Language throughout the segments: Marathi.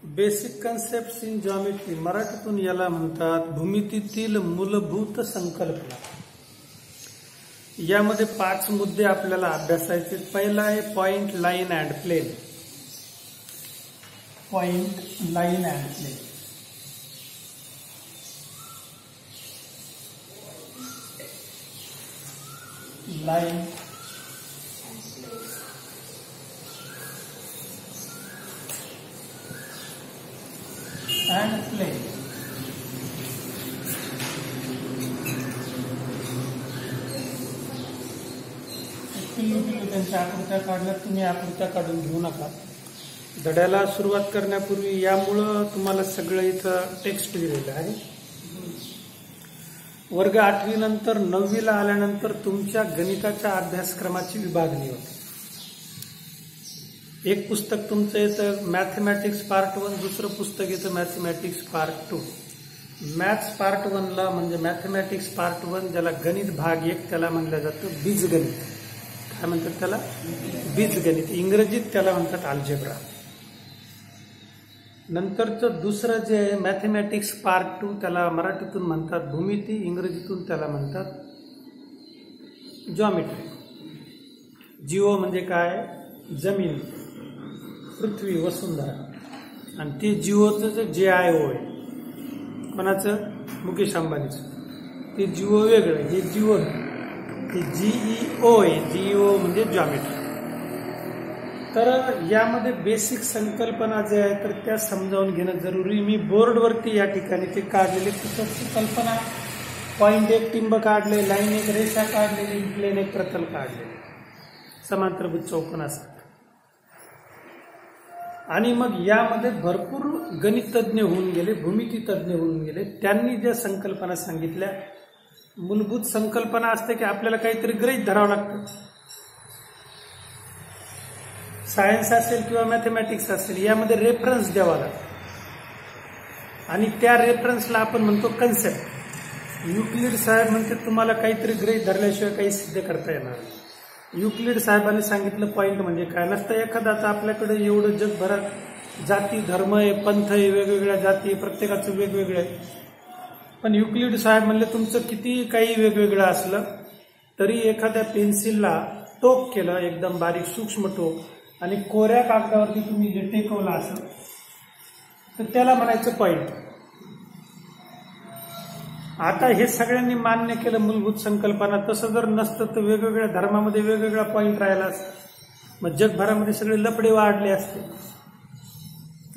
बेसिक कन्सेप्ट्स इन जॉमेट्री मराठीतून याला म्हणतात भूमितीतील मूलभूत संकल्पना. यामध्ये 5 मुद्दे आपल्याला अभ्यासायचे. पहिला आहे point, line and plane. Point, line and plane. Line and plane. त्यांच्या आकृत्या काढल्या, तुम्ही आकृत्या काढून घेऊ नका. धड्याला सुरुवात करण्यापूर्वी यामुळं तुम्हाला सगळं इथं टेक्स्ट दिलेलं आहे. वर्ग 8वी नंतर 9वीला आल्यानंतर तुमच्या गणिताच्या अभ्यासक्रमाची विभागणी होते. एक पुस्तक तुमचं येतं मॅथमॅटिक्स पार्ट 1, दुसरं पुस्तक येतं मॅथमॅटिक्स पार्ट 2. मॅथ्स पार्ट 1ला म्हणजे मॅथमॅटिक्स पार्ट 1 ज्याला गणित भाग 1 त्याला म्हणलं जातं बीजगणित. काय म्हणतात त्याला? बीजगणित. इंग्रजीत त्याला म्हणतात अल्जेब्रा. नंतरचं दुसरं जे आहे मॅथमॅटिक्स पार्ट 2 त्याला मराठीतून म्हणतात भूमिती, इंग्रजीतून त्याला म्हणतात जॉमेट्री. जीओ म्हणजे काय? जमीन, पृथ्वी, वसुंधरा. आणि ते जिओचं JIO आहे. कोणाचं? मुकेश अंबानीचं. ते जिओ वेगळं, हे जिओ, ते GEO आहे. GEO म्हणजे जॉमेट्री. तर यामध्ये बेसिक संकल्पना जे आहे तर त्या समजावून घेणं जरुरी. मी बोर्डवरती या ठिकाणी ते काढलेले पुस्तकची कल्पना, पॉइंट एक टिंब काढले, लाईन एक रेषा काढलेली, प्लेन एक प्रतल काढलेले, समांतरभुज चौकोन असतात. आणि मग यामध्ये भरपूर गणित तज्ज्ञ होऊन गेले, भूमिती तज्ज्ञ होऊन गेले. त्यांनी ज्या संकल्पना सांगितल्या, मूलभूत संकल्पना असते की आपल्याला काहीतरी गृहीत धरावं लागतं. सायन्स असेल किंवा मॅथमॅटिक्स असेल, यामध्ये रेफरन्स द्यावा लागतो आणि त्या रेफरन्सला आपण म्हणतो कन्सेप्ट. युक्लिड साहेब म्हणते तुम्हाला काहीतरी गृहीत धरल्याशिवाय काही सिद्ध करता येणार नाही. युक्लिड साहेबांनी सांगितलं पॉइंट म्हणजे काय नसतं. एखादा आता आपल्याकडे एवढं जगभरात जाती, धर्म आहे, पंथ आहे, वेगवेगळ्या जाती आहे, प्रत्येकाचं वेगवेगळं आहे. पण युक्लिड साहेब म्हणले तुमचं किती काही वेगवेगळं असलं तरी एखाद्या पेन्सिलला टोक केलं, एकदम बारीक सूक्ष्म टोक, आणि कोऱ्या कागदावरती तुम्ही जे टेकवलं असेल तर त्याला म्हणायचं पॉइंट. आता हे सगळ्यांनी मान्य केलं मूलभूत संकल्पना. तसं जर नसतं तर वेगवेगळ्या धर्मामध्ये वेगवेगळा पॉइंट राहिला असता. मग जगभरामध्ये सगळे लफडे वाढले असते.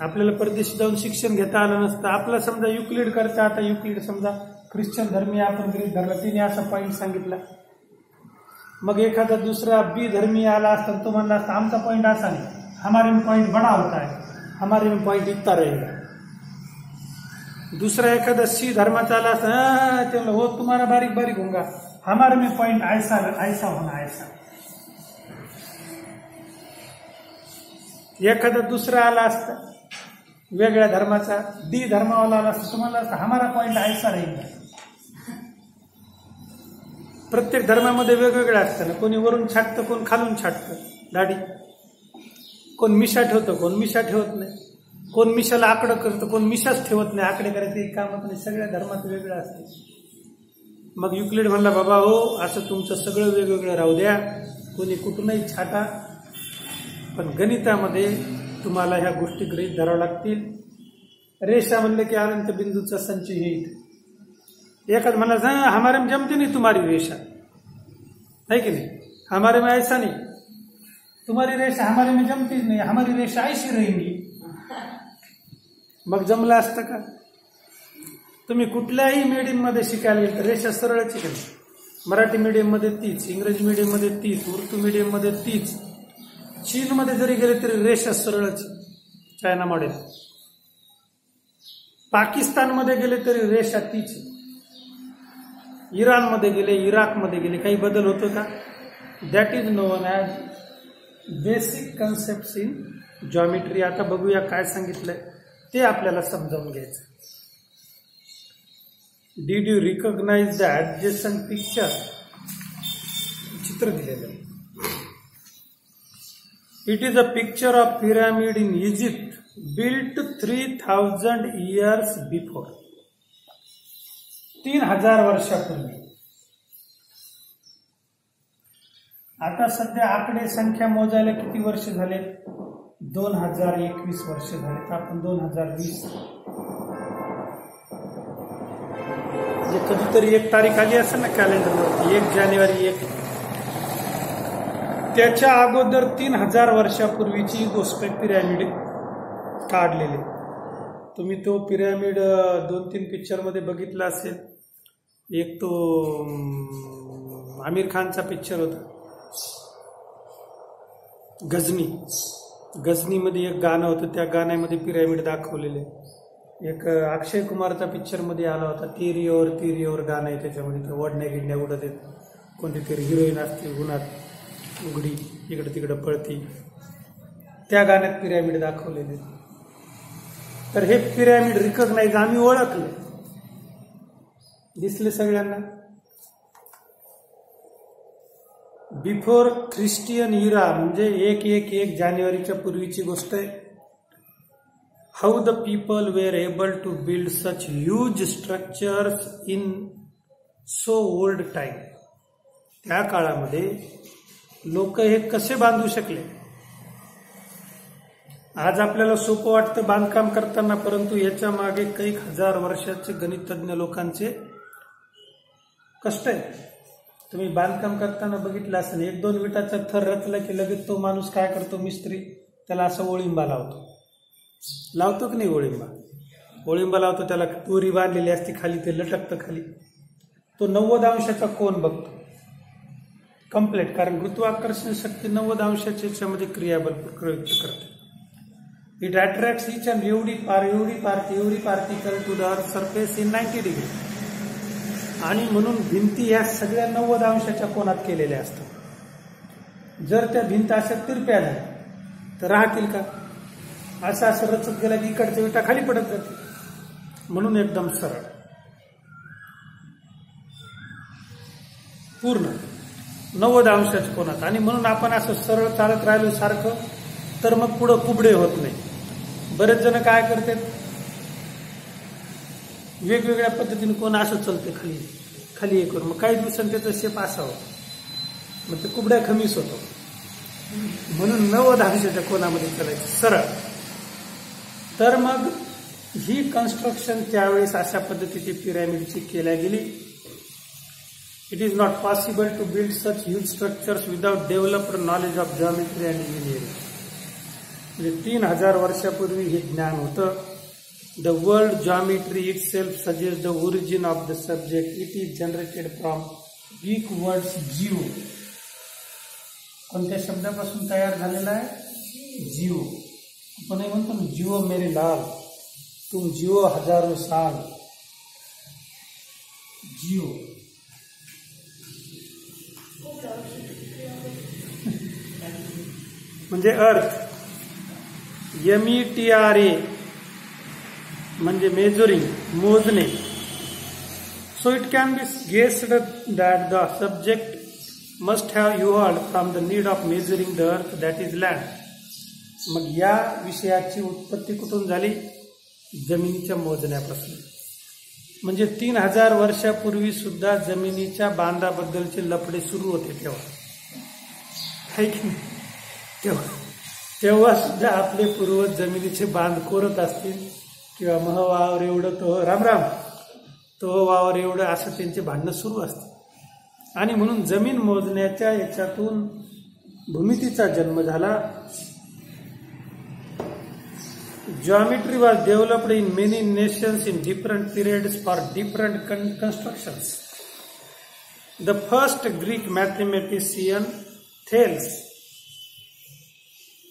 आपल्याला परदेशी जाऊन शिक्षण घेता आलं नसतं. आपलं समजा युक्लिड करता, आता युक्लिड समजा ख्रिश्चन धर्मीय आपण गृहीत धरला, तिने असा पॉइंट सांगितला. मग एखादा दुसरा बी धर्मीय आला असता, तो म्हणला असता आमचा पॉइंट असा नाही, हमारे में पॉइंट बडा होता है, हमारे में पॉइंट इतना रहेगा. दूसरा एखादा सी धर्माचा आला असता, चलो हो तुम्हारा बारीक बारीक होगा, हमारे में पॉइंट ऐसा ऐसा होना ऐसा. एखादा दुसरा आला असता वेगळ्या धर्माचा, डी धर्मावाला आला असता, तुम्हाला असता हमारा पॉइंट ऐसा रहेगा. प्रत्येक धर्मामध्ये वेगवेगळं असतं ना. कोणी वरून छाटतं, कोण खालून छाटतं दाढी, कोण मिशा ठेवतं, कोण मिशा ठेवत नाही, कोण मिशाला आकडं करतं, कोण मिशाच ठेवत नाही. आकडे करायचं एक कामच नाही. सगळ्या धर्मात वेगळं असते. मग युक्लिड म्हणला बाबा हो असं तुमचं सगळं वेगवेगळं राहू द्या, कोणी कुठूनही छाटा, पण गणितामध्ये तुम्हाला ह्या गोष्टी गृहीत धराव्या लागतील. रेषा म्हणलं की अनंत बिंदूचा संच येईल. एखाद म्हणला हमारे में जमती नहीं तुम्हारी रेषा, है की नहीं, हमारे में ऐसा नहीं, तुम्हारी रेषा हमारे में जमती नहीं, हमारी रेषा ऐसी रहेंगी. मग जमलं असतं का? तुम्ही कुठल्याही मीडियम मध्ये शिकायला गेलं तर रेषा सरळच आहे. मराठी मीडियम मध्ये तीच, इंग्रजी मीडियम मध्ये तीच, उर्दू मीडियम मध्ये तीच, चीन मध्ये जरी गेले तरी रेषा सरळच. China model. पाकिस्तान मध्ये गेले तरी रेषा तीच. इराणमध्ये गेले, इराकमध्ये गेले, काही बदल होतो का? That is known as basic concepts in geometry. आता बघूया काय सांगितलंय ते आपल्याला समजावून घ्यायचं. Did you recognise the adjacent picture? चित्र दिलेलं आहे. It is a picture of pyramid in Egypt built 3000 years before. 3000 वर्षापूर्वी. आता सध्या आकडे संख्या मोजायला किती वर्ष झाले? 2021 वर्ष झाले. तर आपण 2020 म्हणजे कधीतरी एक तारीख आली असेल ना कॅलेंडरवरती, 1 जानेवारी 1. त्याच्या अगोदर 3000 वर्षापूर्वीची गोष्ट पिरॅमिड काढलेले. तुम्ही तो पिरॅमिड 2-3 पिक्चरमध्ये बघितला असेल. एक तो आमिर खानचा पिक्चर होता गजनीमध्ये एक गाणं होतं, त्या गाण्यामध्ये पिरॅमिड दाखवलेले. एक अक्षय कुमारचा पिक्चरमध्ये आला होता, तेरी और गाणं आहे. त्याच्यामध्ये ओढण्या गिडण्या उडत आहेत. कोणती तरी हिरोईन असते उन्हात उघडी इकडे तिकडे पळती. त्या गाण्यात पिरॅमिड दाखवलेले. तर हे पिरॅमिड रिकॉग्नाइज आम्ही ओळखले, दिसले सगळ्यांना. बिफोर ख्रिस्टियन इरा म्हणजे 1 जानेवारीच्या पूर्वीची गोष्ट आहे. How the people were able to build such huge structures in so old time. त्या काळामध्ये लोक हे कसे बांधू शकले? आज आपल्याला सोपं वाटतं बांधकाम करताना, परंतु याच्या मागे काही हजार वर्षाचे गणितज्ञ लोकांचे कष्ट आहे. तुम्ही बांधकाम करताना बघितलं असेल, 1-2 विटाचा थर रचला की लगेच तो माणूस काय करतो, मिस्त्री त्याला असा ओळिंबा लावतो की नाही? ओळिंबा लावतो, त्याला दोरी बांधलेली असते खाली, ते लटकतं खाली. तो 90 अंशाचा कोन बघतो कम्प्लीट, कारण गुरुत्वाकर्षण शक्ती 90 अंशाच्या याच्यामध्ये क्रियाबल प्रयुक्त करते. It attracts each and every particle to the earth surface in 90 degree. आणि म्हणून भिंती ह्या सगळ्या 90 अंशाच्या कोनात केलेल्या असतात. जर त्या भिंत अशा तिरप्या झाल्या तर राहतील का? असं रचत गेला की इकडच्या विटा खाली पडत जाते. म्हणून एकदम सरळ पूर्ण 90 अंशाच्या कोनात. आणि म्हणून आपण असं सरळ चालत राहिलो सारखं तर मग पुढं कुबडे होत नाही. बरेच जण काय करतात, वेगवेगळ्या पद्धतीने कोण असं चलते खाली हे करून, मग काही दिवसांनी त्याचा शेप असावं, मग ते कुबड्या खमीस होतो. म्हणून 90 अंशाच्या कोणामध्ये चालायचं सरळ. तर मग ही कन्स्ट्रक्शन त्यावेळेस अशा पद्धतीची पिरॅमिडची केल्या गेली. It is not possible to build such huge structures without developed knowledge of geometry and engineering. म्हणजे 3000 वर्षापूर्वी हे ज्ञान होतं. The word geometry itself suggests the origin of the subject. It is generated from Greek words geo. कोणत्या शब्दापासून तयार झालेला आहे? जिओ. आपण हे म्हणतो ना, जिओ मेरे लाल, तुम जिओ हजारों साल. जिओ म्हणजे अर्थ. METRA म्हणजे मेजरिंग, मोजणे. So it can be guessed that the subject must have evolved from the need of measuring the earth that is land. मग या विषयाची उत्पत्ती कुठून झाली? जमिनीच्या मोजण्यापासून. म्हणजे 3000 वर्षापूर्वी सुद्धा जमिनीच्या बांधाबद्दलचे लफडे सुरू होते तेव्हा, आहे की नाही? तेव्हा सुद्धा आपले पूर्वज जमिनीचे बांध कोरत असतील, किंवा मह वावर एवढं तो रामराम, तो वावर एवढं, असं त्यांचे भांडणं सुरू असते. आणि म्हणून जमीन मोजण्याच्या याच्यातून भूमितीचा जन्म झाला. Geometry was developed in many nations in different periods for different constructions. The first Greek mathematician Thales.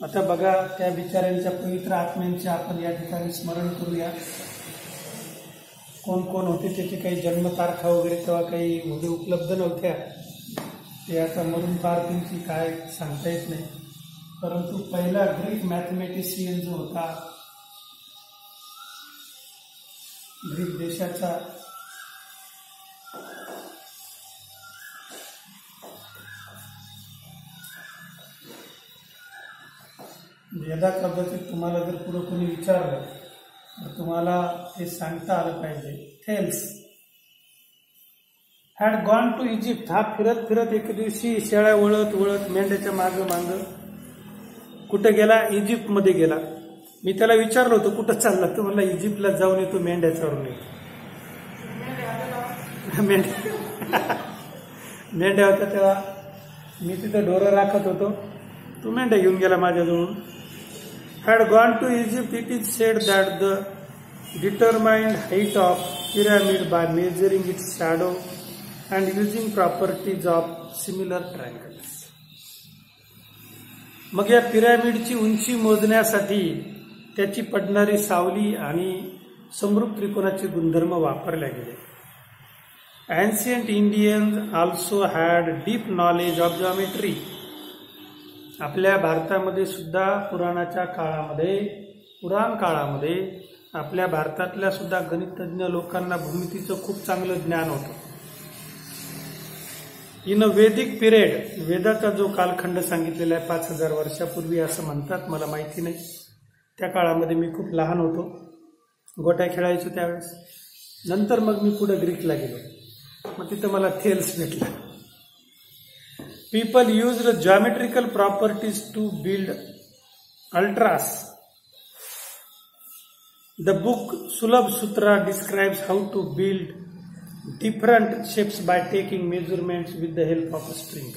आता बघा, त्या बिचाऱ्यांच्या पवित्र आत्म्यांचे आपण या ठिकाणी स्मरण करूया. कोण कोण होते, त्याची काही जन्मतारखा वगैरे तेव्हा काही मुले उपलब्ध नव्हत्या. ते आता मरून पारतील काय सांगता येत नाही. परंतु पहिला ग्रीक मॅथमॅटिशियन जो होता, ग्रीक देशाचा, यदा कदाचित तुम्हाला जर पुढं कोणी विचारलं तर तुम्हाला हे सांगता आलं पाहिजे. Thales had gone to Egypt. हा फिरत फिरत एक दिवशी शेळ्या वळत वळत मेंढ्याच्या मागं मागं कुठं गेला? इजिप्तमध्ये गेला. मी त्याला विचारलं होतं कुठं चालला, तर म्हणला इजिप्तला जाऊन येतो, मेंढ्याच्यावरून येतो. मेंढ्या होत्या तेव्हा मी तिथं ढोरं राखत होतो, तो मेंढ्या घेऊन गेला माझ्याजवळून. Had gone to Egypt. It is said that the determined height of pyramid by measuring its shadow and using properties of similar triangles. मग या पिरॅमिडची उंची मोजण्यासाठी त्याची पडणारी सावली आणि समरूप त्रिकोणाचे गुणधर्म वापरले गेले. Ancient Indians also had deep knowledge of geometry. आपल्या भारतामध्ये सुद्धा पुराण काळामध्ये आपल्या भारतातल्या सुद्धा गणितज्ञ लोकांना भूमितीचं खूप चांगलं ज्ञान होतं. इन अ वेदिक पिरियड, वेदाचा जो कालखंड सांगितलेला आहे 5000 वर्षापूर्वी असं म्हणतात, मला माहिती नाही. त्या काळामध्ये मी खूप लहान होतो, गोट्या खेळायचो त्यावेळेस. नंतर मग मी पुढे ग्रीकला गेलो, मग तिथं मला थेल्स भेटला. People used geometrical properties to build altars. The book Sulba Sutra describes how to build different shapes by taking measurements with the help of a string.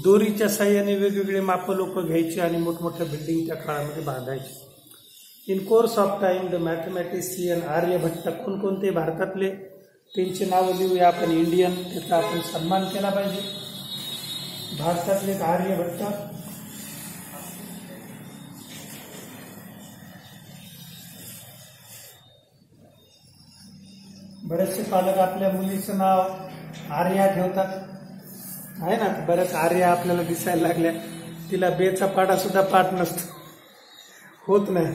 दोरीच्या साह्याने वेगवेगळे माप लोक घ्यायचे आणि मोठमोठ्या बिल्डिंग त्या काळामध्ये बांधायचे. In course of time the mathematician Aryabhatta, कोणकोणते भारतातले त्यांची नावं लिहूया आपण. इंडियन, त्याचा आपण सन्मान केला पाहिजे. भारतातले आर्यभट्ट, बरेचसे पालक आपल्या मुलीचं नाव आर्या ठेवतात, आहे ना. बऱ्याच आर्या आपल्याला दिसायला लागल्या, तिला बेचा पाडा सुद्धा पाठ नसतो, होत नाही.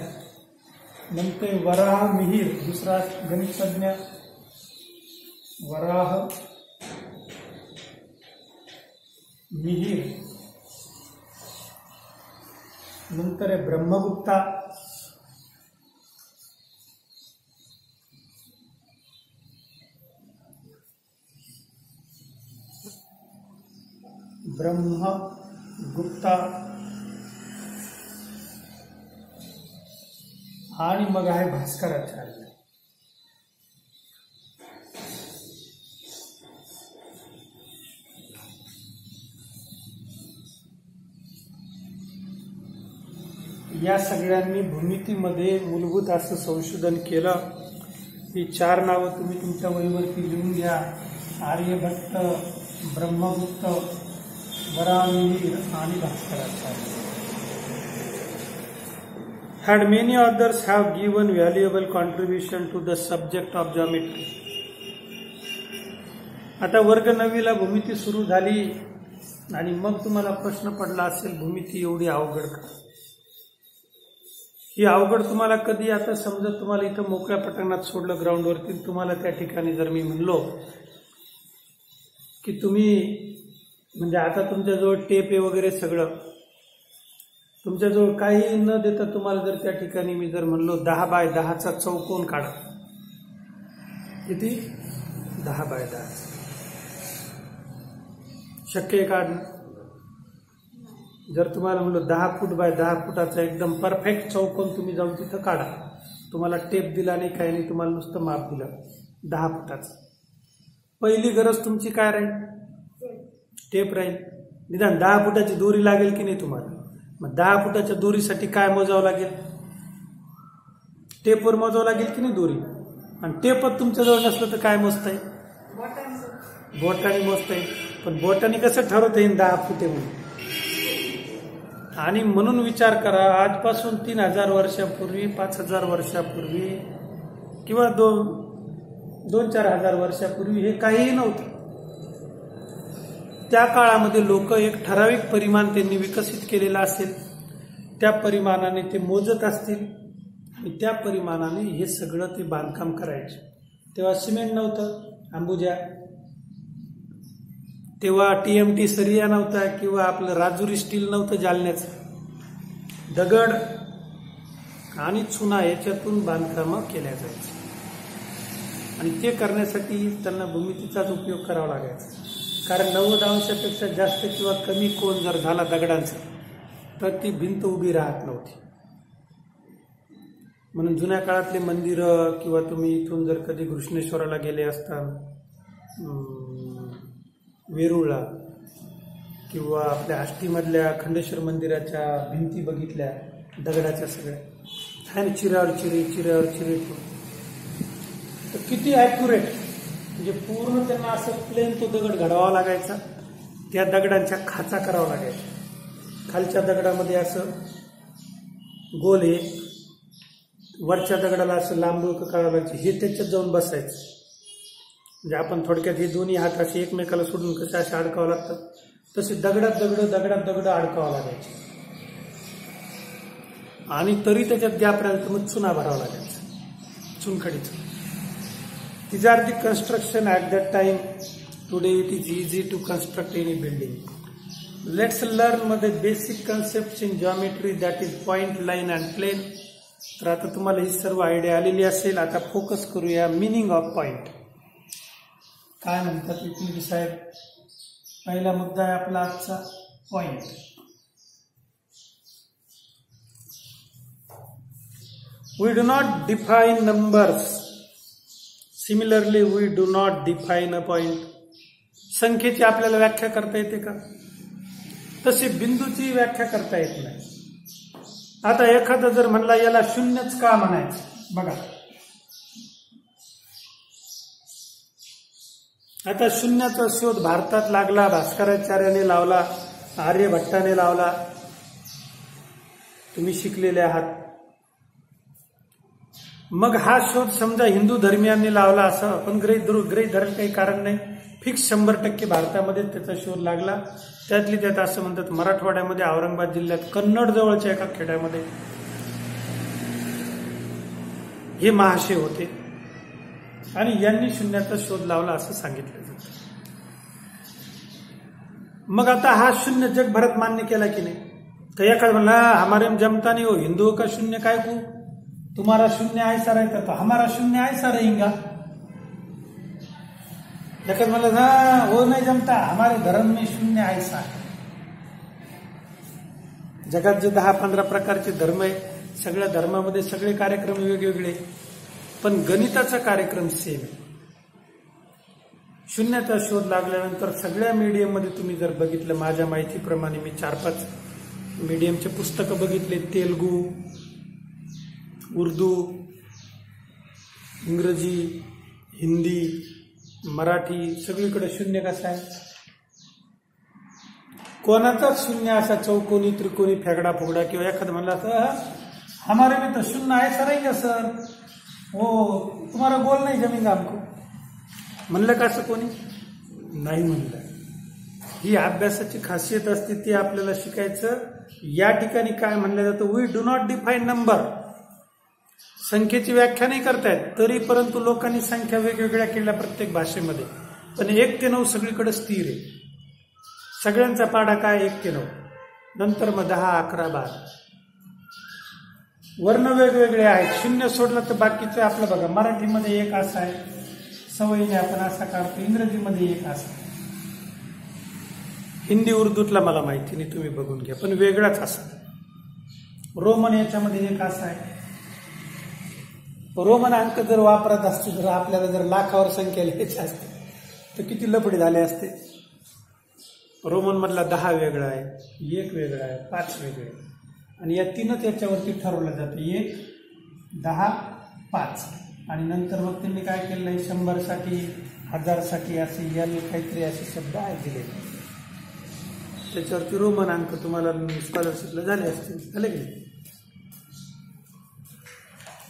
नंतर वराह मिहीर, दुसरा गणितज्ञ वराह मिहीर. नंतर आहे ब्रह्मगुप्ता. आणि मग आहे भास्कराचार्य. या सगळ्यांनी भूमितीमध्ये मूलभूत असं संशोधन केलं. ही 4 नावं तुम्ही तुमच्या वहीवरती लिहून घ्या. आर्यभट्ट, ब्रह्मगुप्त, वराहमिहीर आणि Bhaskaracharya. Had many others have given valuable contribution to the subject of geometry. आता वर्ग 9वीला भूमिती सुरू झाली आणि मग तुम्हाला प्रश्न पडला असेल, भूमिती एवढी अवघड का? ही अवघड तुम्हाला कधी, आता समजा तुम्हाला इथं मोकळ्या पटांगणात सोडलं ग्राउंडवरती, तुम्हाला त्या ठिकाणी जर मी म्हणलो की तुम्ही, म्हणजे आता तुमच्याजवळ टेप आहे वगैरे सगळं, तुमच्याजवळ काही न देता तुम्हाला जर त्या ठिकाणी मी जर म्हणलो 10 बाय 10चा चौकोन काढा, किती? 10 बाय 10. शक्य आहे काढणं? जर तुम्हाला म्हणलो 10 फूट बाय 10 फुटाचा एकदम परफेक्ट चौकोन तुम्ही जाऊन तिथं काढा, तुम्हाला टेप दिला नाही, काही नाही, तुम्हाला नुसतं माप दिलं 10 फुटाचं, पहिली गरज तुमची काय राहील? टेप राहील. निदान 10 फुटाची दोरी लागेल की नाही तुम्हाला? मग 10 फुटाच्या दोरीसाठी काय मोजावं लागेल? टेपवर मोजावं लागेल की नाही दोरी? आणि टेपच तुमच्याजवळ नसलं तर काय मोजता येईल? बोटाने मोजता येईल. पण बोटाने कसं ठरवता येईल 10 फुटे म्हणून? आणि म्हणून विचार करा, आजपासून 3000 वर्षापूर्वी, 5000 वर्षापूर्वी किंवा 2-4 हजार वर्षापूर्वी हे काहीही नव्हतं. त्या काळामध्ये लोक एक ठराविक परिमाण त्यांनी विकसित केलेला असेल, त्या परिमाणाने ते मोजत असतील आणि त्या परिमाणाने हे सगळं ते बांधकाम करायचे. तेव्हा सिमेंट नव्हतं, अंबुजा, तेव्हा TMT सरिया नव्हता, किंवा आपलं राजुरी स्टील नव्हतं जालन्याचं, दगड आणि चुना याच्यातून बांधकामं केल्या जायची आणि ते करण्यासाठी त्यांना भूमितीचाच उपयोग करावा लागायचा. कारण 90 अंशापेक्षा जास्त किंवा कमी कोन जर झाला दगडांचा तर ती भिंत उभी राहत नव्हती. म्हणून जुन्या काळातले मंदिरं किंवा तुम्ही इथून जर कधी घृष्णेश्वराला गेले असता, वेरूळला किंवा आपल्या आष्टीमधल्या खंडेश्वर मंदिराच्या भिंती बघितल्या दगडाच्या सगळ्या, आहे ना, चिऱ्यावर चिरे तर किती ॲक्युरेट, म्हणजे पूर्ण त्यांना असं प्लेन तो दगड घडवावा लागायचा. त्या दगडांच्या खाचा करावा लागायच्या. खालच्या दगडामध्ये असं गोल हे, वरच्या दगडाला असं लांबूळ करावं लागायचं. हे त्याच्यात जाऊन बसायचं. म्हणजे आपण थोडक्यात हे दोन्ही हात असे एकमेकाला सोडून कसे असे अडकावं लागतात, तसे दगडात दगड अडकावं लागायचे. आणि तरी त्याच्यात गॅप राहिला तर मग चुना भरावा लागायचा, चुनखडीचं. These are the construction at that time. Today it is easy to construct any building. Let's learn the basic concepts in geometry, that is point, line and plane. तर आता तुम्हाला ही सर्व आयडिया आलेली असेल. आता फोकस करूया मीनिंग ऑफ पॉइंट. काय म्हणतात इथे साहेब? पहिला मुद्दा आहे आपला आजचा point. We do not define numbers. Similarly, we do not define a point. संख्येची आपल्याला व्याख्या करता येते का? तशी बिंदूची व्याख्या करता येत नाही. आता एखादा जर म्हणला याला शून्यच का म्हणायचं, बघा आता शून्याचा शोध भारतात लागला, भास्कराचार्याने लावला, आर्यभट्टाने लावला. तुम्ही शिकलेले आहात. मग हा शोध समजा हिंदू धर्मियांनी लावला असं आपण गृहीत धरायला काही कारण नाही. फिक्स 100% भारतामध्ये त्याचा शोध लागला. त्यातली त्यात असं म्हणतात मराठवाड्यामध्ये औरंगाबाद जिल्ह्यात कन्नड जवळच्या एका खेड्यामध्ये हे महाशय होते आणि यांनी शून्याचा शोध लावला असं सांगितलं जातं. मग आता हा शून्य जगभरात मान्य केला की नाही? तर एखादा म्हणला हमारे जमता नहीं हो, हिंदुओं का शून्य काय को, तुम्हारा शून्य ऐसा रहता तो हमारा शून्य ऐसा रहेगा. लेकिन मतलब हाँ वो नहीं जमता, हमारे धर्म में शून्य ऐसा है. जगात जे 10-15 प्रकारचे धर्म आहे, सगळ्या धर्मामध्ये सगळे कार्यक्रम वेगवेगळे, पण गणिताचा कार्यक्रम सेम आहे. शून्याचा शोध लागल्यानंतर सगळ्या मीडियम मध्ये तुम्ही जर बघितलं, माझ्या माहितीप्रमाणे मी 4-5 मीडियमचे पुस्तकं बघितले, तेलुगू, उर्दू, इंग्रजी, हिंदी, मराठी, सगळीकडे शून्य कसं आहे? कोणाचाच शून्य असा चौकोनी त्रिकोणी फेगडा फुगडा किंवा एखादा म्हणला असं हमारे में तो शून्य आहे सर रहेगा सर, हो तुम्हारा गोल नाही जमेगा हमको, म्हणलं का असं कोणी नाही म्हणलं. ही अभ्यासाची खासियत असते, ती आपल्याला शिकायचं. या ठिकाणी काय म्हणलं जातं? We do not define number. संख्येची व्याख्या नाही करतायत तरी परंतु लोकांनी संख्या वेगवेगळ्या केल्या प्रत्येक भाषेमध्ये, पण 1 ते 9 सगळीकडे स्थिर आहे. सगळ्यांचा पाढा काय? 1 ते 9. नंतर मग 10, 11, 12 वर्ण वेगवेगळे आहेत. शून्य सोडलं तर बाकीचं आपलं बघा, मराठीमध्ये 1 असा आहे, सवयीने आपण असा काढतो, इंग्रजीमध्ये 1 असा, हिंदी उर्दूतला मला माहिती नाही, तुम्ही बघून घ्या, पण वेगळाच असा. रोमन याच्यामध्ये 1 असा आहे. रोमन अंक जर वापरत असतो, जर आपल्याला जर लाखावर संख्या लिहायची असते तर किती लपडी झाले असते. रोमन मधला 10 वेगळा आहे, 1 वेगळा आहे, 5 वेगळे, आणि या 3च याच्यावरती ठरवलं जातं, 1, 10, 5. आणि नंतर मग त्यांनी काय केलंय, 100 साठी 1000 साठी असे याने काहीतरी असे शब्द आहेत दिले, त्याच्यावरती रोमन अंक तुम्हाला स्कॉलरशिपला झाले असतील, झाले की.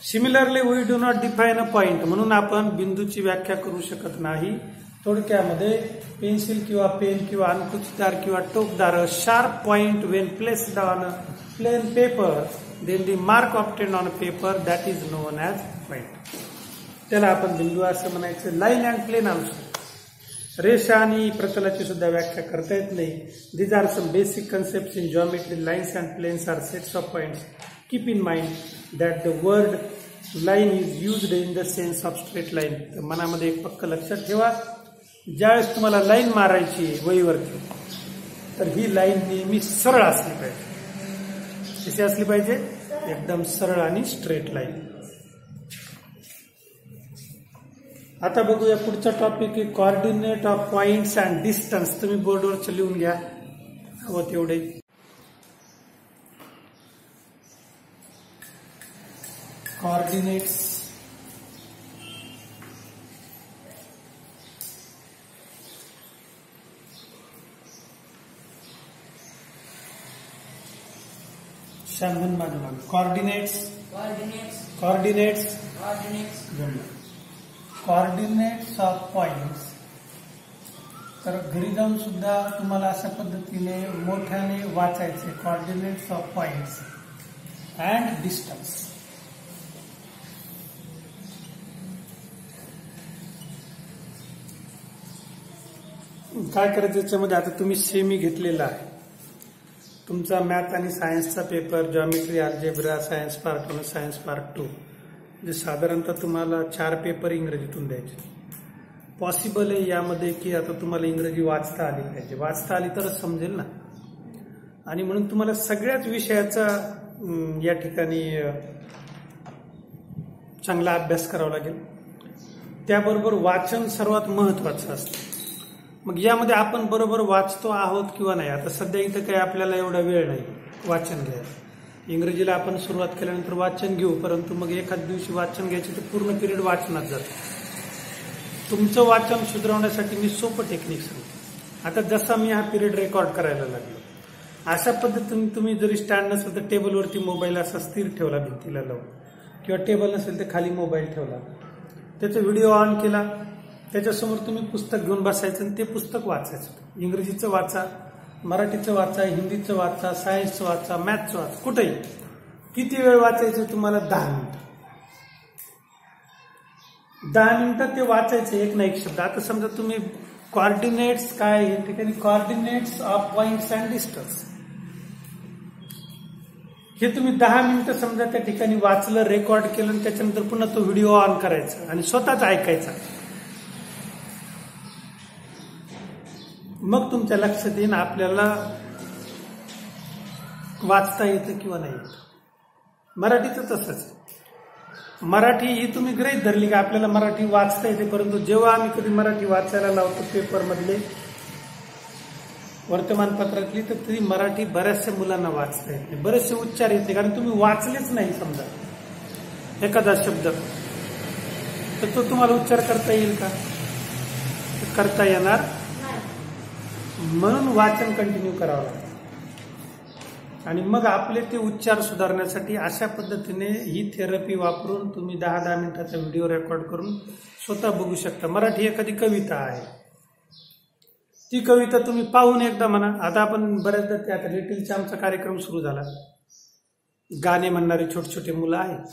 Similarly we do not define a point. म्हणून आपण बिंदूची व्याख्या करू शकत नाही. थोडक्यामध्ये पेन्सिल किंवा पेन किंवा अंकुचदार किंवा टोकदार sharp point when placed on a plane paper, then the mark obtain on paper, that is known as point. त्याला आपण बिंदू असं म्हणायचं. Line and plane also. रेषा आणि प्रतलाची सुद्धा व्याख्या करता येत नाही. These are some basic concept in geometry. Lines and planes are sets of points. Keep in mind that the word line is used in the sense of straight line. तर मनामध्ये एक पक्क लक्षात ठेवा, ज्यावेळेस तुम्हाला लाईन मारायची वहीवरती तर ही लाईन नेहमी सरळ असली पाहिजे. कशी असली पाहिजे? एकदम सरळ आणि स्ट्रेट लाईन. आता बघूया पुढचा टॉपिक आहे coordinate of points and distance. तुम्ही बोर्डवर लिहून घ्या हवं तेवढे. कोऑर्डिनेट्स शांगन माझ्या मागे. Coordinates coordinates of points. तर घरी जाऊन सुद्धा तुम्हाला अशा पद्धतीने मोठ्याने वाचायचे. Coordinates of points and distance. काय करायचं याच्यामध्ये? आता तुम्ही सेमी घेतलेला आहे. तुमचा मॅथ आणि सायन्सचा paper, geometry, algebra, science part 1, science part 2, म्हणजे साधारणतः तुम्हाला 4 पेपर इंग्रजीतून द्यायचे. पॉसिबल आहे यामध्ये की आता तुम्हाला इंग्रजी वाचता आली पाहिजे. वाचता आली तरच समजेल ना. आणि म्हणून तुम्हाला सगळ्याच विषयाचा या ठिकाणी चांगला अभ्यास करावा लागेल. त्याबरोबर वाचन सर्वात महत्वाचं असतं. मग यामध्ये आपण बरोबर वाचतो आहोत किंवा नाही. आता सध्या इथं काही आपल्याला एवढा वेळ नाही वाचन घ्यायला. इंग्रजीला आपण सुरुवात केल्यानंतर वाचन घेऊ, परंतु मग एखाद दिवशी वाचन घ्यायचे तर पूर्ण पिरियड वाचनात जातं. तुमचं वाचन सुधारवण्यासाठी मी सोपं टेक्निक सांगतो. आता जसा मी हा पिरियड रेकॉर्ड करायला लागलो, अशा पद्धतीने तुम्ही जरी स्टँड नसेल तर टेबलवरती मोबाईल असा स्थिर ठेवला भिंतीला लावून, किंवा टेबल नसेल तर खाली मोबाईल ठेवला, त्याचा व्हिडिओ ऑन केला, त्याच्यासमोर तुम्ही पुस्तक घेऊन बसायचं आणि ते पुस्तक वाचायचं. इंग्रजीचं वाचा, मराठीचं वाचा, हिंदीचं वाचा, सायन्सचं वाचा, मॅथचं वाचा, कुठेही. किती वेळ वाचायचं तुम्हाला? 10 मिनिटं. 10 मिनिटं ते वाचायचं एक ना एक शब्द. आता समजा तुम्ही कोऑर्डिनेट्स काय या ठिकाणी coordinates of points and distance हे तुम्ही 10 मिनिटं समजा त्या ठिकाणी वाचलं, रेकॉर्ड केलं, आणि त्याच्यानंतर पुन्हा तो व्हिडिओ ऑन करायचा आणि स्वतःच ऐकायचा. मग तुमच्या लक्षात येईल आपल्याला वाचता येतं किंवा नाही येतं. मराठीचं तसंच. मराठी ही तुम्ही गृहीत धरली का आपल्याला मराठी वाचता येते, परंतु जेव्हा आम्ही कधी मराठी वाचायला लावतो पेपरमधले, वर्तमानपत्रातली, तर ती मराठी बऱ्याचशा मुलांना वाचता येत नाही. बरेचसे उच्चार येते कारण तुम्ही वाचलेच नाही. समजा एखादा शब्द तर तो तुम्हाला उच्चार करता येईल का? करता येणार. म्हणून वाचन कंटिन्यू करावं लागतं. आणि मग आपले ते उच्चार सुधारण्यासाठी अशा पद्धतीने ही थेरपी वापरून तुम्ही 10-10 मिनिटाचा व्हिडिओ रेकॉर्ड करून स्वतः बघू शकता. मराठी एखादी कविता आहे, ती कविता तुम्ही पाहून एकदा म्हणा. आता आपण बऱ्याचदा ते आता लिटिल चॅम्पचा कार्यक्रम सुरू झाला, गाणे म्हणणारी छोटे छोटे मुलं आहेत.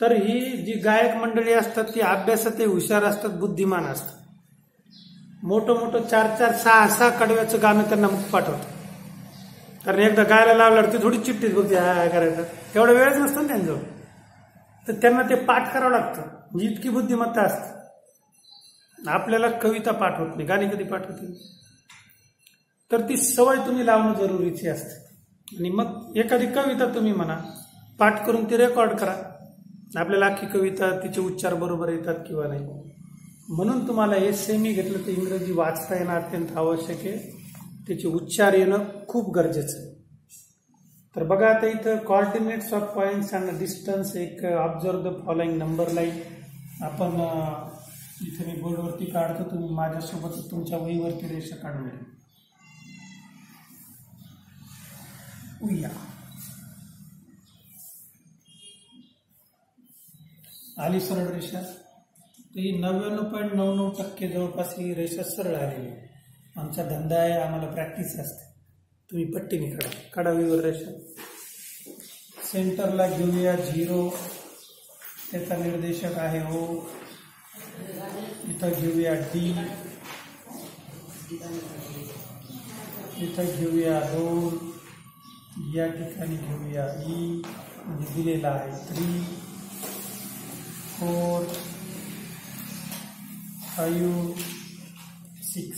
तर ही जी गायक मंडळी असतात ती अभ्यासात हुशार असतात, बुद्धिमान असतात. मोठं मोठं 4-4, 6-6 कडव्याचं गाणं त्यांना पाठवतं. कारण एकदा गायला लावल्यावर ती थोडी चिठ्ठीच बघते हा करायचं, तेवढा वेळच नसतो ना त्यांच्याजवळ. तर त्यांना ते पाठ करावं लागतं, म्हणजे इतकी बुद्धिमत्ता असते. आपल्याला कविता पाठ होत नाही, गाणी कधी पाठ होते. तर ती सवय तुम्ही लावणं जरुरीची असते. आणि मग एखादी कविता तुम्ही म्हणा, पाठ करून ती रेकॉर्ड करा. आपल्याला अख्खी कविता तिचे उच्चार बरोबर येतात किंवा नाही. म्हणून तुम्हाला हे सेमी घेतलं तर इंग्रजी वाचता येणं अत्यंत आवश्यक आहे. त्याचे उच्चार येणं खूप गरजेचं आहे. तर बघा आता इथं coordinates of points and distance, एक observe the following number line आपण इथे मी बोर्डवरती काढतो. तुम्ही माझ्यासोबत तुमच्या वहीवरती रेषा काढून घ्या. उया आली सरळ रेषा. ही 99.99% जवळपास ही रेषा सरळ आलेली आहे. आमचा धंदा आहे, आम्हाला प्रॅक्टिस असते. तुम्ही पट्टीने काढा वहीवर रेषा. सेंटरला घेऊया 0, त्याचा निर्देशक आहे O. इथं घेऊया D, इथं घेऊया 2, या ठिकाणी घेऊया ई म्हणजे दिलेला आहे 3, 4, 5, 6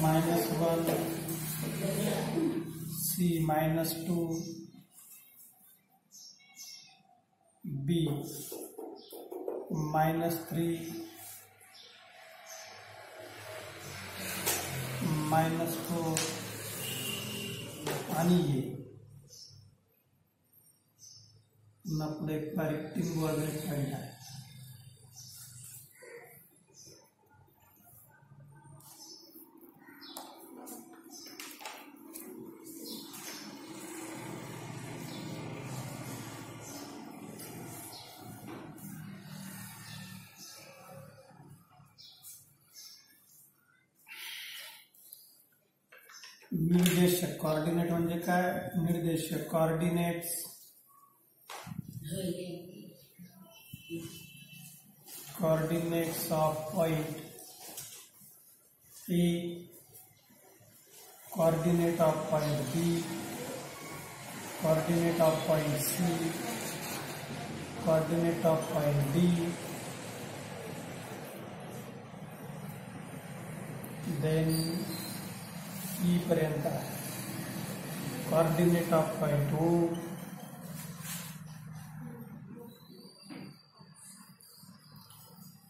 -1 C -2 B -3 -4 आणि ये पुन्हा पुढे एक बारीक टिंब वगैरे पॉईंट आहे. निर्देशक कोऑर्डिनेट म्हणजे काय? निर्देशक coordinates of point A, coordinate of point B, coordinate of point C, coordinate of point D, then E पर्यंत आहे. Coordinate of point O,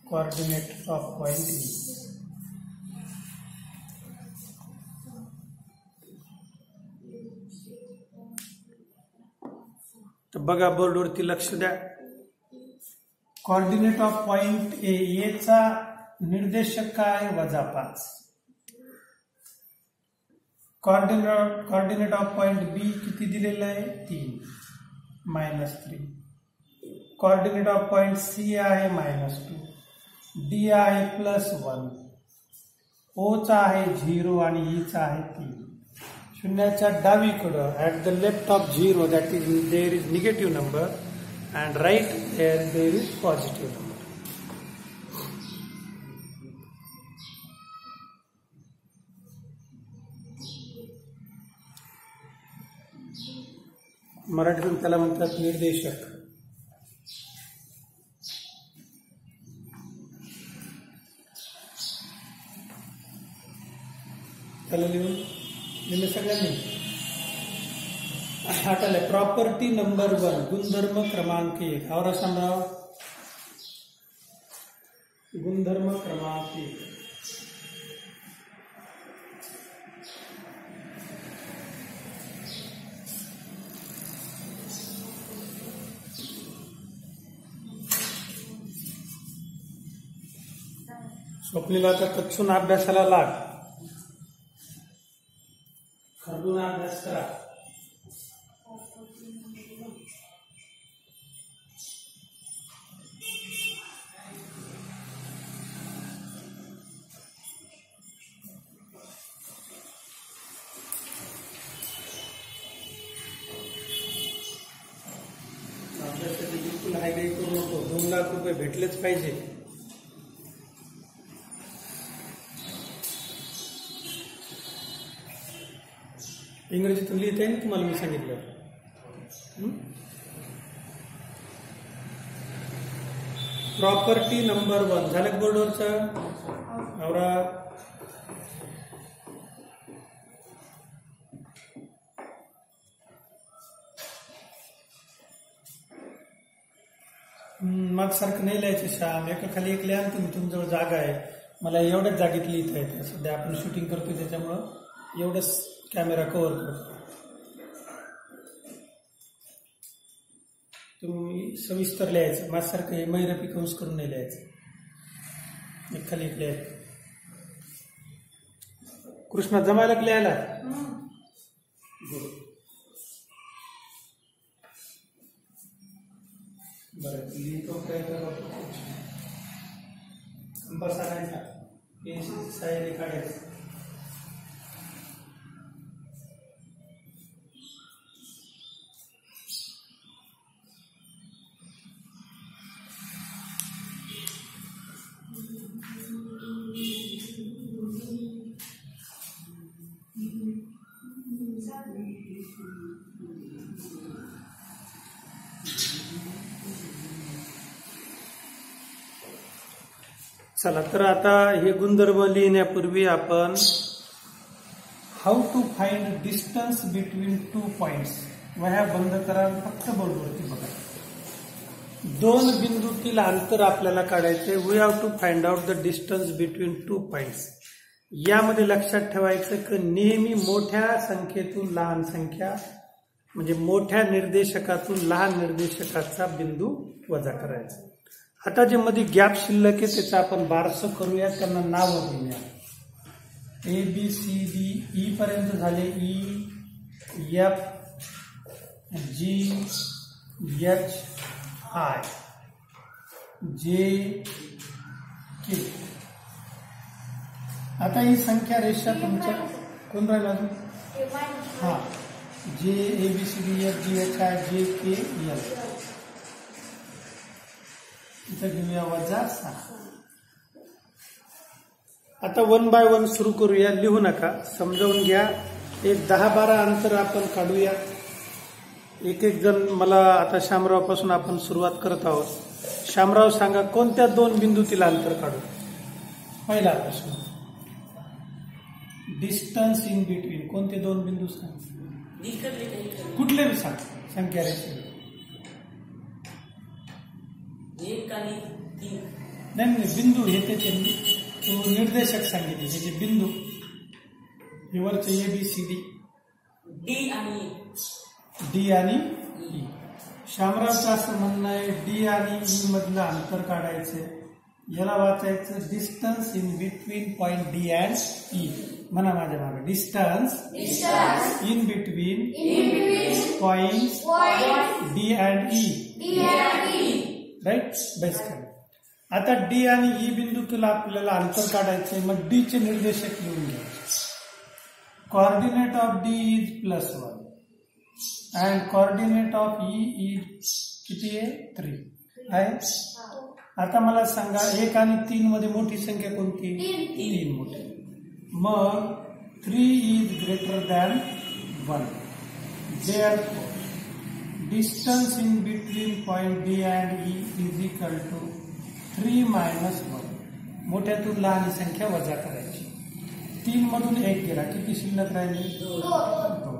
coordinate of point E. तर बघा बोर्डवरती लक्ष द्या. कोऑर्डिनेट ऑफ पॉइंट ए चा निर्देशक काय? -5. कोऑर्डिनेट ऑफ पॉइंट बी किती दिलेलं आहे? 3 -3. कोऑर्डिनेट ऑफ पॉइंट सी आहे -2, डी आहे +1, ओ चा आहे 0 आणि ई चा आहे 3. शून्याच्या डावीकडं at the left of 0 that is there is negative number and right there is positive number. मराठीतून त्याला म्हणतात निर्देशक. त्याला लिहून सगळ्यांनी आठवलंय. प्रॉपर्टी नंबर 1, गुणधर्म क्रमांक 1. और समजाव गुणधर्म क्रमांक 1. स्वप्नीला आता कच्चून अभ्यासाला लाग, खरडून अभ्यास करा. अभ्यासाची बिलकुल हायगाई करू नको. 2 लाख रुपये भेटलेच पाहिजे. इंग्रजीतून लिहिता येईल तुम्हाला मी सांगितलं. प्रॉपर्टी नंबर 1 झालं बोर्डवरचं. आवरा. मग सारखं नाही लिहायचं श्याम, एका खाली एक लिहा. तुम्ही तुमच्याजवळ जागा आहे, मला एवढ्याच जागेत लिहिता येतं. सध्या आपण शूटिंग करतोय त्याच्यामुळं एवढंच कॅमेरा कव्हर करतो. तुम्ही सविस्तर लिहायचं. माझ्यासारखं हे मैरपी कंस करून नाही लिहायचं. एक खाली एक लिहायचं. कृष्णा जमायला लिहायला बरं लिहितो कंपास आणायचा, पेन्सिल साह्याने काढायचं. चला तर आता हे गुणधर्म लिहिण्यापूर्वी आपण how to find distance between 2 points वह्या बंद करा, फक्त बोर्डवरती बघा. दोन बिंदूतील अंतर आपल्याला काढायचे. We have to find out the distance between 2 points. यामध्ये लक्षात ठेवायचं की नेहमी मोठ्या संख्येतून लहान संख्या म्हणजे मोठ्या निर्देशकातून लहान निर्देशकाचा बिंदू वजा करायचा. आता जे मध्ये गॅप शिल्लक आहे त्याचं आपण बारसं करूया, त्यांना नावं देऊया. A B C D E पर्यंत झाले. E F G H I J K. आता ही संख्या रेषा तुमच्या कोण राहिला अजून? हा, जे A B C D F G H I J K L. इथं घेऊया -6. आता 1 बाय 1 सुरू करूया. लिहू नका, समजावून घ्या. एक 10-12 अंतर आपण काढूया. एक एक जण मला आता शामराव पासून आपण सुरुवात करत आहोत. शामराव सांगा कोणत्या 2 बिंदूतील अंतर काढू? पहिला प्रश्न, डिस्टन्स इन बिटवीन. कोणते 2 बिंदू सांग? कुठले सांग संख्या रेषे. नाही बिंदू घेते त्यांनी, तो निर्देशक सांगितले त्याचे बिंदू. वरचे A B C D D आणि ई. शामरावचं असं म्हणणं आहे डी आणि ई मधलं अंतर काढायचं. याला वाचायचं distance in between point D and E. म्हणा माझ्या मागे, distance in between point D and E. Right, best. आता डी आणि ई बिंदूतील आपल्याला अंतर काढायचे. मग डी चे निर्देशक लिहून घ्यायचे. Coordinate of D is +1 and coordinate of E is किती आहे? 3 आहे. आता मला सांगा 1 आणि 3 मध्ये मोठी संख्या कोणती? 3 मोठी. मग 3 is greater than 1. Therefore, distance in between point D and E is equal to 3 minus 1. मोठ्यातून लहान संख्या वजा करायची. 3 मधून 1 गेला, किती शिल्लक राहिली? 2.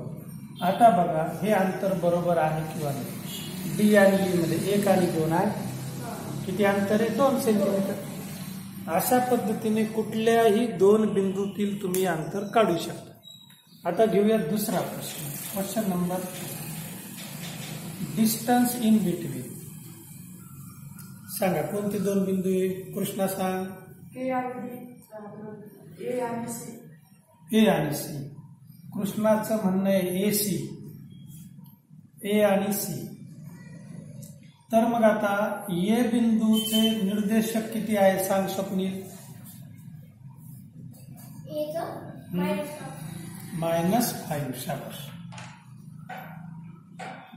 आता बघा हे अंतर बरोबर आहे किंवा नाही. डी आणि ई मध्ये 1 आणि 2 आहे. किती अंतर आहे? 2 सेंटीमीटर. अशा पद्धतीने कुठल्याही 2 बिंदूतील तुम्ही अंतर काढू शकता. आता घेऊया दुसरा प्रश्न. Question number, distance in between. सांगा कोणते 2 बिंदू आहे? कृष्णा सांग. ए आणि सी. कृष्णाचं म्हणणं आहे ए सी, ए आणि सी. तर मग आता ए बिंदूचे निर्देशक किती आहे सांग स्वप्नील? -5. शाबास.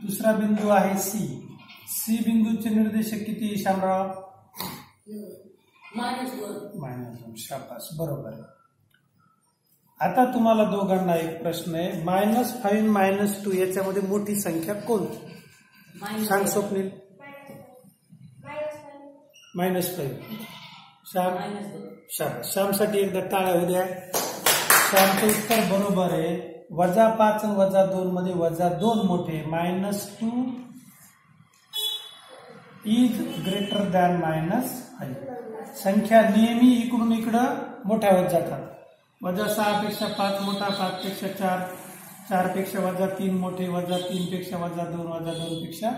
दुसरा बिंदू आहे सी. सी बिंदूचे निर्देशक किती शामराव? -1. शाबास, बरोबर. आता तुम्हाला दोघांना एक प्रश्न आहे. -5 -2 याच्यामध्ये मोठी संख्या कोणती सांग स्वप्नील? -5. श्याम, शाबास. श्यामसाठी एकदा टाळ्या होऊ द्या. श्यामचं उत्तर बरोबर आहे. -5 आणि -2 मध्ये -2 मोठे. -2 इज ग्रेटर दॅन -5. संख्या नेहमी इकडून इकडं मोठ्या होत जातात. -6 पेक्षा 5 मोठा, 5 पेक्षा 4, 4 पेक्षा -3 मोठे, -3 पेक्षा -2, -2 पेक्षा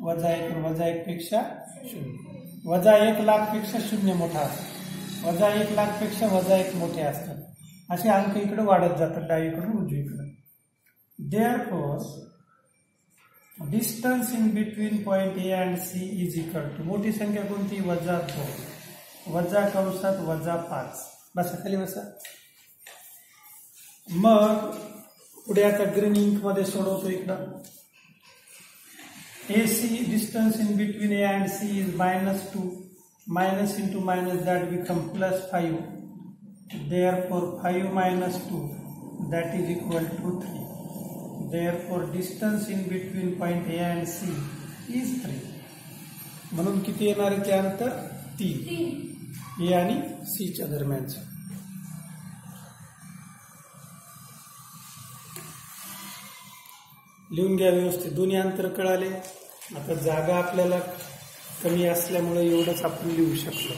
-1, -1 पेक्षा 0, -1 लाख पेक्षा 0 मोठा असतो, -1 लाख पेक्षा -1 मोठे असतात. असे अंक इकडे वाढत जातात डावीकडून उजवीकडे. Therefore, distance in between point A and C is equal to, मोठी संख्या कोणती? -2 वजा कंसात -5. बसा खाली बसा. मग पुढे आता ग्रीन इंक मध्ये सोडवतो इकडं. AC distance in between A and C is -2. Minus into minus that become +5. Therefore 5 minus 2 that is equal to 3. Therefore distance in between point A and C is 3. म्हणून किती येणार आहे ते अंतर? 3. ए आणि सीच्या दरम्यानचं. लिहून घ्या व्यवस्थित. दोन्ही अंतर कळाले. आता जागा आपल्याला कमी असल्यामुळे एवढंच आपण लिहू शकलो.